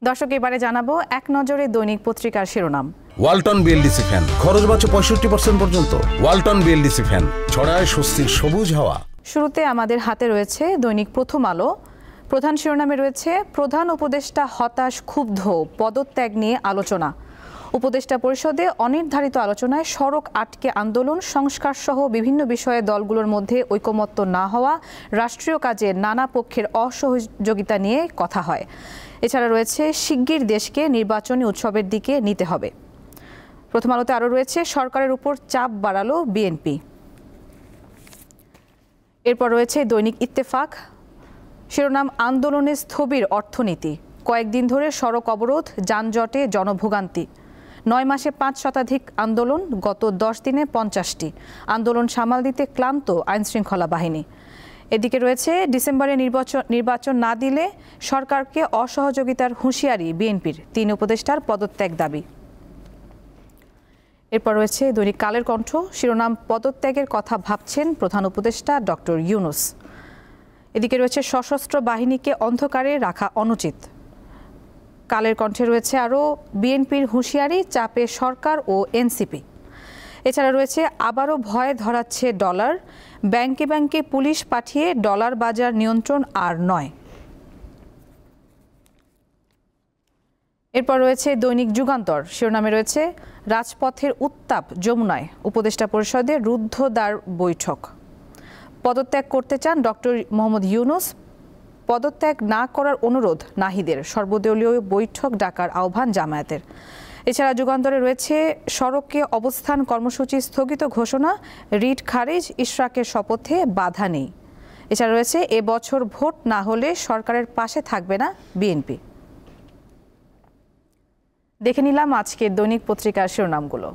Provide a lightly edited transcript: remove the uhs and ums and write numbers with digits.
দর্শক, এবারে জানাবো এক নজরে দৈনিক পত্রিকার শিরোনাম। ওয়ালটন বিএলডিসি ফ্যান, খরচ বাঁচে 65% পর্যন্ত। ওয়ালটন বিএলডিসি ফ্যান ছড়ায় স্বস্তির সবুজ হাওয়া। শুরুতে আমাদের হাতে রয়েছে দৈনিক প্রথম আলো। প্রধান শিরোনামে রয়েছে প্রধান উপদেষ্টা হতাশ, ক্ষুব্ধ, পদত্যাগ নিয়ে আলোচনা। উপদেষ্টা পরিষদে অনির্ধারিত আলোচনায় সড়ক আটকে আন্দোলন, সংস্কার সহ বিভিন্ন বিষয়ে দলগুলোর মধ্যে ঐকমত্য না হওয়া, রাষ্ট্রীয় কাজে নানা পক্ষের অসহযোগিতা নিয়ে কথা হয়। এছাড়া রয়েছে শিগগির দেশকে নির্বাচনী উৎসবের দিকে নিতে হবে। প্রথম আলোতে আরও রয়েছে সরকারের উপর চাপ বাড়ালো বিএনপি। এরপর রয়েছে দৈনিক ইত্তেফাক। শিরোনাম আন্দোলনে স্থবির অর্থনীতি, কয়েকদিন ধরে সড়ক অবরোধ, যানজটে জনভোগান্তি। 9 মাসে 5 শতাধিক আন্দোলন, গত 10 দিনে 50টি। আন্দোলন সামাল দিতে ক্লান্ত আইনশৃঙ্খলা বাহিনী। এদিকে রয়েছে ডিসেম্বরে নির্বাচন না দিলে সরকারকে অসহযোগিতার হুঁশিয়ারি বিএনপির, 3 উপদেষ্টার পদত্যাগ দাবি। এরপর রয়েছে দৈনিক কালের কণ্ঠ। শিরোনাম পদত্যাগের কথা ভাবছেন প্রধান উপদেষ্টা ডক্টর ইউনূস। এদিকে রয়েছে সশস্ত্র বাহিনীকে অন্ধকারে রাখা অনুচিত। কালের কণ্ঠে রয়েছে আরও বিএনপির হুঁশিয়ারি, চাপে সরকার ও এনসিপি। এছাড়া রয়েছে আবারও ভয় ধরাচ্ছে ডলার, ব্যাংকে ব্যাংকে পুলিশ পাঠিয়ে ডলার বাজার নিয়ন্ত্রণ আর নয়। এরপর রয়েছে দৈনিক যুগান্তর। শিরোনামে রয়েছে রাজপথের উত্তাপ যমুনায়, উপদেষ্টা পরিষদে রুদ্ধদ্বার বৈঠক। পদত্যাগ করতে চান ডক্টর মোহাম্মদ ইউনূস, পদত্যাগ না করার অনুরোধ নাহিদের, সর্বদলীয় বৈঠক ডাকার আহ্বান জামায়াতের। এছাড়া যুগান্তরে রয়েছে সড়কে অবস্থান কর্মসূচি স্থগিত ঘোষণা, রিট খারিজ, ইশরাকের শপথে বাধা নেই। এছাড়া রয়েছে এবছর ভোট না হলে সরকারের পাশে থাকবে না বিএনপি। দেখে নিলাম আজকের দৈনিক পত্রিকার শিরোনামগুলো।